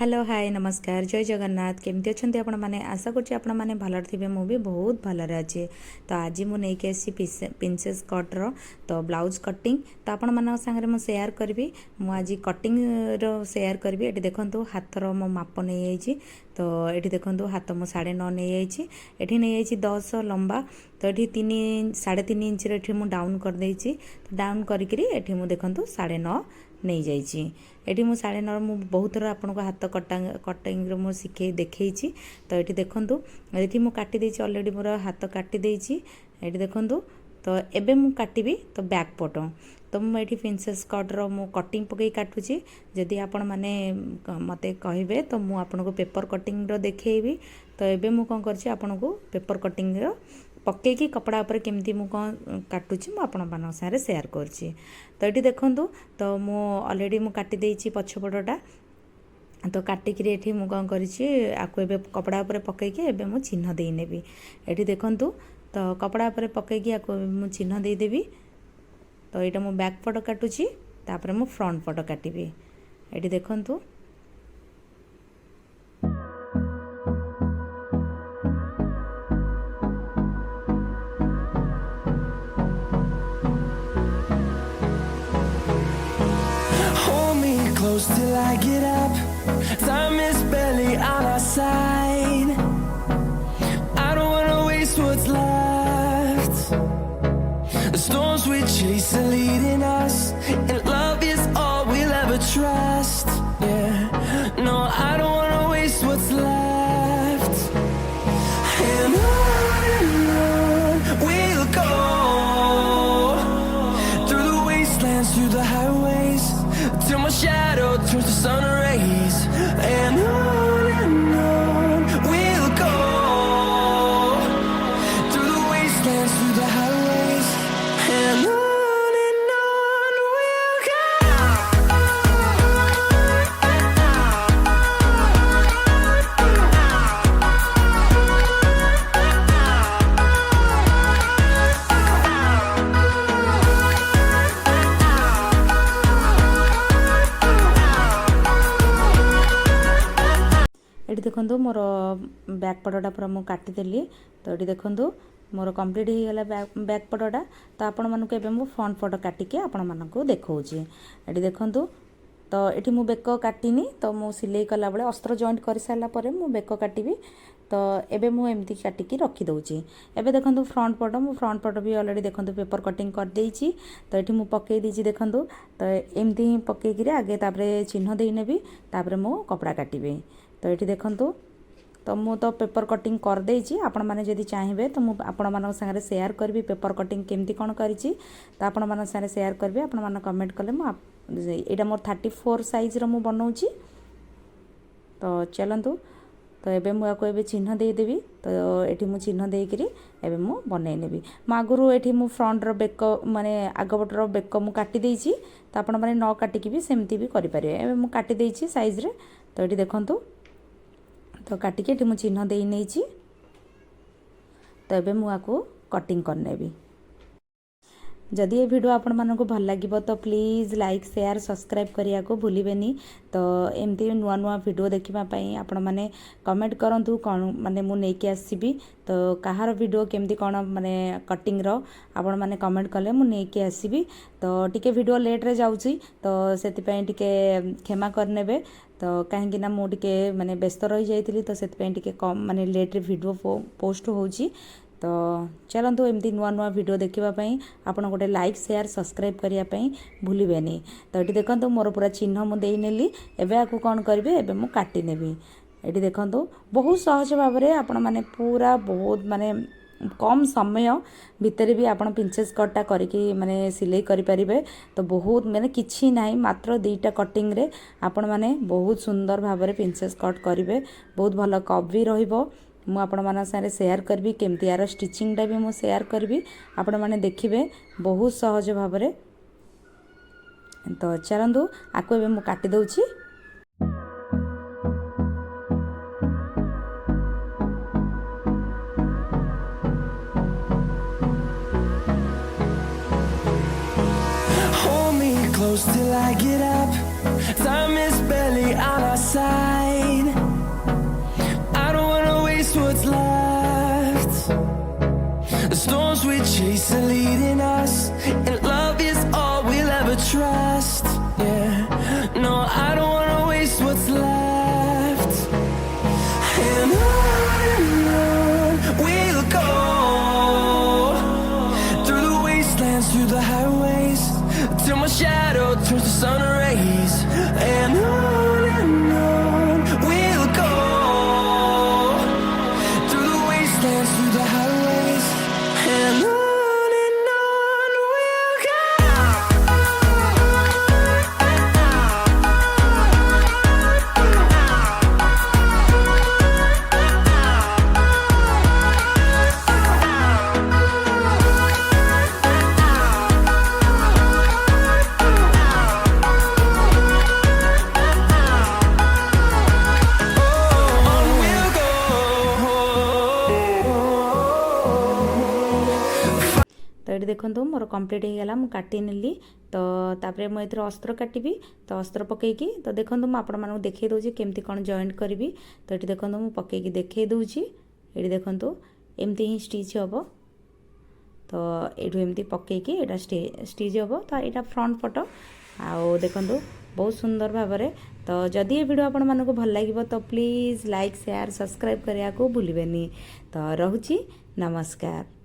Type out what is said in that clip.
Hello hi नमस्कार जय जगन्नाथ केमती अच्छा आपण मैंने आशा करुँचे आपण मैंने भलर थे मुझे बहुत भलरे अच्छे। तो आज मुझे आसी प्रिंसेस कट्र तो ब्लाउज कटिंग तो आपण मान सागर मुझे सेयार करी मुझे कटिंग सेयार करी। ये देखो हाथर मो माप नहीं जाइए तो ये देखो हाथ मो 9.5 नहीं जाइए नहीं 10 लंबा तो ये 3.5 इंच मुझे डाउन कर देती तो डाउन करी मुझे देखो 9.5 नहीं जाइए। ये मुझे 9.5 मु बहुत थर आपको हाथ कटिंग मुझे शिखे देखी तो ये देखूँ ये मुझे काटी अलरेडी मोर हाथ काटी ये देखूँ तो एबे मु काटिबी तो बैक पट तो मुझे प्रिंसेस कट्र मु कटिंग पकई काटुची। जदि आपण माने मते कहिबे तो मु आपनको पेपर कटिंग रो देखेबी। तो एबे मु कोन करछि आपनको पेपर कटिंग रो पकईकी कपड़ा उपर केमती मु कौन काटुची मु आपण मान सारे शेयर करछि। तो ये देखंतु तो मु ऑलरेडी मु काटी देछि पछपटटा तो काटिकी ये मु कौन करिछि आको एबे कपड़ा उपर पकईकी एबे मु चिन्ह देई नेबी। ये देखंतु तो कपड़ा उपर पकईकी आको मु चिन्ह देई देबी। तो ये मु बैक पट काटुची तापर मु फ्रंट पट काटिबी। ये देखंतु Close till I get up. Time is barely on our side. I don't wanna waste what's left. The storms we chase are leading us, and love is all we'll ever trust. Yeah, no, I don't wanna waste what's left. And on we'll go, through the wastelands, through the highways, till my shadow turns to sun rays. And on we'll go, through the wastelands, through the highways. And on we'll go. ये देखो मोर back पटटा पूरा मुझे काटिदेली। तो ये देखो more complete हो गला back पटटा। तो आपण मानक एबे मु फ्रंट पट काटिके आपण मानक देखौची। ये देखो तो ये मु बेक काटिनी तो मु सिलाई कला बेले अस्त्र जॉइंट कर सारा पर मु बेक काटिबी। तो एबे मु एमती काटिकी रखी दउची। एबे देखो फ्रंट पट मु फ्रंट पट भी ऑलरेडी देखो पेपर कटिंग कर देइची। तो ये मु पकई दीची देखो तो एमती ही पकईकी आगे तापरे चिन्ह देई नेबी तापरे मु कपड़ा काटिबी। तो ये देखूँ तो मु तो पेपर कटिंग कर देइची। आपण माने जदि चाहिए तो मु आपण मान सागरे शेयर करबी पेपर कटिंग केमती कौन करिची तो आपण मान सागरे शेयर करबी। आपण मान कमेंट कले मु एटा मोर 34 साइज रो मु बनाउची। तो चलंतु तो एबे मु आको एबे चिन्ह दे देबी। तो एठी मु चिन्ह देई करी एबे मु बनै नेबी। मु आगुरु एठी मु फ्रंट रो बेक माने आगपट रो बेक मु काटी देइची। तो आपण माने न काटिकी भी सेमती भी करि पारे। एबे मु काटी देइची साइज रे। तो एठी देखंतु तो काटिके एठी मु चिन्ह देई नेइची। तो एबे मु आको कटिंग करनेबी। जदि ये वीडियो आपण मानक भल लगे तो प्लीज़ लाइक शेयर सब्सक्राइब करिया को भूलिबेनी। तो एमती नुआ नुआ वीडियो देखिबापई आपण माने कमेंट करंतु कौन माने मु नेकी आसीबी। तो कहार वीडियो केमती कौन माने कटिंग रो आपण माने कमेंट कले मु नेकी आसीबी। तो टिके वीडियो लेट रे जाउची तो सेतिपई टिके क्षमा करनेबे। तो कहीं ना मु टिके माने व्यस्त रही जाइतिली तो सेतिपई टिके कम माने लेट रे वीडियो पोस्ट होउची। तो चलतु एमती नुआ नुआ वीडियो देखापी आपड़ गोटे लाइक शेयर सब्सक्राइब करने भूलें। तो ये देखो मोर पूरा चिन्ह मुझे नेली। एबे आपको कौन करेंगे एबे मु काटी नेबी। ये देखो बहुत सहज भाव में आपण माने पूरा बहुत माने कम समय भितर भी आप प्रिंसेस कटा करके माने सिलाई करें। तो बहुत माने किछि नाही मात्र 2टा कटिंग रे आपण माने बहुत सुंदर भाव में प्रिंसेस कट करेंगे। बहुत भल कप भी रहिबो। मु आपण मान सारे शेयर करबी केमती यार स्टिचिंगटा भी मु शेयर करबी आपण माने देखिबे बहुत सहज भाव में। तो चलंतु आको एबे मु काटी दउची। Hold me close till I get up. Time is barely on our side. I don't wanna waste what's left. The storms we chase are leading us, and love is all we'll ever trust. Yeah, no, I don't wanna waste what's left. And on we'll go, through the wastelands, through the highways, till my shadow turns to sun rays. And on we'll go, through the wastelands, through the highways, and on we'll go. On we'll go. ତ ଏଠି ଦେଖନ୍ତୁ ମୋର complete ହେଇଗଲା, ମୁଁ କାଟି ନେଲି। ତ ତାପରେ ମୁଁ ଏଥିରେ ଅସ୍ତ୍ର କାଟିବି। ତ ଅସ୍ତ୍ର ପକେଇକି ତ ଦେଖନ୍ତୁ ମୁଁ ଆପଣମାନଙ୍କୁ ଦେଖେଇ ଦେଉଛି କେମିତି କ'ଣ ଜଏଣ୍ଟ କରିବି। ତ ଏଠି ଦେଖନ୍ତୁ ମୁଁ ପକେଇକି ଦେଖେଇ ଦେଉଛି। ଏଠି ଦେଖନ୍ତୁ ଏମିତି ହିଁ ଷ୍ଟିଚ୍ ହେବ। ତ ଏଇଠୁ ଏମିତି ପକେଇକି ଏଇଟା ଷ୍ଟିଚ୍ ହେବ। ତ ଏଇଟା ଫ୍ରଣ୍ଟ ଫଟୋ। ଆଉ ଦେଖନ୍ତୁ ବହୁତ ସୁନ୍ଦର ଭାବରେ। ତ ଯଦି ଏ ଭିଡ଼ିଓ ଆପଣମାନଙ୍କୁ ଭଲ ଲାଗିବ ତ ପ୍ଲିଜ୍ ଲାଇକ୍ ସେୟାର ସବସ୍କ୍ରାଇବ୍ କରିବାକୁ ଭୁଲିବେନି। ତ ରହୁଛି, ନମସ୍କାର।